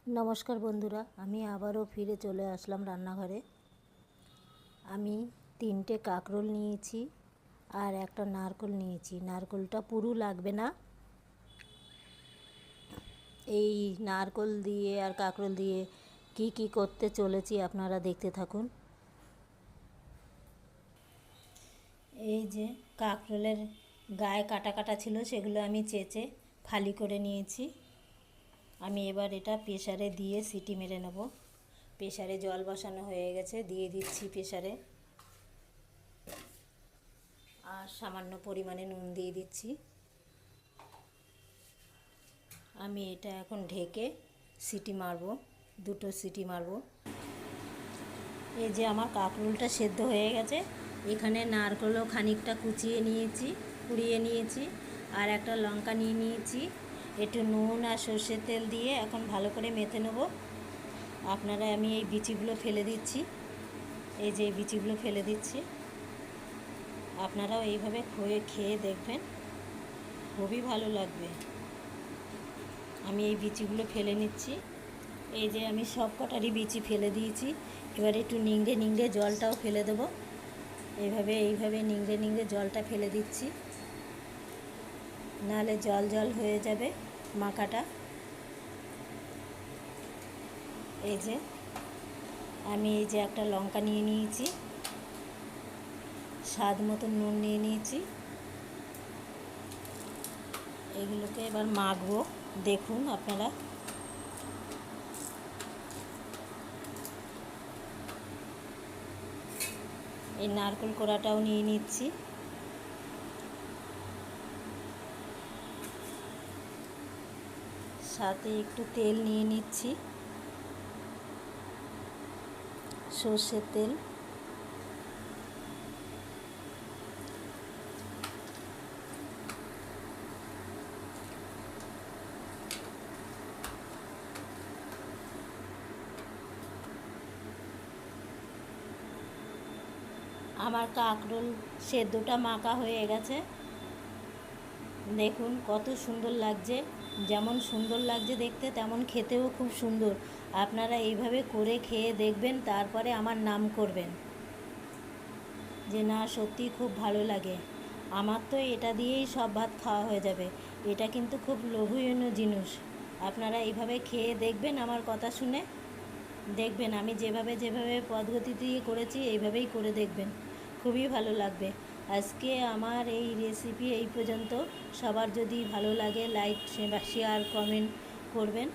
নমস্কার বন্ধুরা, আমি আবারও ফিরে চলে আসলাম রান্নাঘরে। আমি 3টে কাঁকরোল নিয়েছি আর একটা নারকেল নিয়েছি। নারকেলটা পুরো লাগবে না। এই নারকেল দিয়ে আর কাঁকরোল দিয়ে কি করতে চলেছি আপনারা দেখতে থাকুন। এই যে কাঁকরোলের গায়ে কাটা কাটা ছিল, সেগুলো আমি চেঁচে ফালি করে নিয়েছি। আমি এবার এটা প্রেসারে দিয়ে সিটি মেরে নেব। প্রেসারে জল বসানো হয়ে গেছে, দিয়ে দিচ্ছি প্রেসারে। আর সামান্য পরিমাণে নুন দিয়ে দিচ্ছি। আমি এটা এখন ঢেকে সিটি মারবো, 2টো সিটি মারবো। এই যে আমার কাঁকরোলটা সেদ্ধ হয়ে গেছে। এখানে নারকেলও খানিকটা কুড়িয়ে নিয়েছি আর একটা লঙ্কা নিয়ে নিয়েছি। একটু নুন আর সর্ষের তেল দিয়ে এখন ভালো করে মেখে নেব। আমি এই বিচিগুলো ফেলে দিচ্ছি। এই যে বিচিগুলো ফেলে দিচ্ছি। আপনারাও এইভাবে খেয়ে দেখবেন, খুবই ভালো লাগবে। আমি এই বিচিগুলো ফেলে নিচ্ছি। এই যে আমি সব কটারই বিচি ফেলে দিয়েছি। এবার একটু নিংড়ে জলটাও ফেলে দেব। এইভাবে নিংড়ে জলটা ফেলে দিচ্ছি, নাহলে জল হয়ে যাবে মাখাটা। এই যে আমি একটা লঙ্কা নিয়ে নিয়েছি, স্বাদ মতো নুন নিয়ে নিয়েছি। এগুলোকে এবার মাখবো, দেখুন আপনারা। এই নারকেল কোড়াটাও নিয়ে নিচ্ছি। সাথে একটু তেল নিয়ে নিচ্ছি, সর্ষের তেল। আমার কাঁকরোল সেদ্ধটা মাখা হয়ে গেছে। দেখুন কত সুন্দর লাগছে। যেমন সুন্দর লাগছে দেখতে, তেমন খেতেও খুব সুন্দর। আপনারা এইভাবে করে খেয়ে দেখবেন, তারপরে আমার নাম করবেন যে না, সত্যি খুব ভালো লাগে। আমার তো এটা দিয়েই সব ভাত খাওয়া হয়ে যাবে। এটা কিন্তু খুব লোভনীয় জিনিস। আপনারা এইভাবে খেয়ে দেখবেন, আমার কথা শুনে দেখবেন। আমি যেভাবে পদ্ধতি দিয়ে করেছি, এইভাবেই করে দেখবেন, খুবই ভালো লাগবে। আজকে আমার এই রেসিপি এই পর্যন্ত। সবার যদি ভালো লাগে লাইক শেয়ার কমেন্ট করবেন।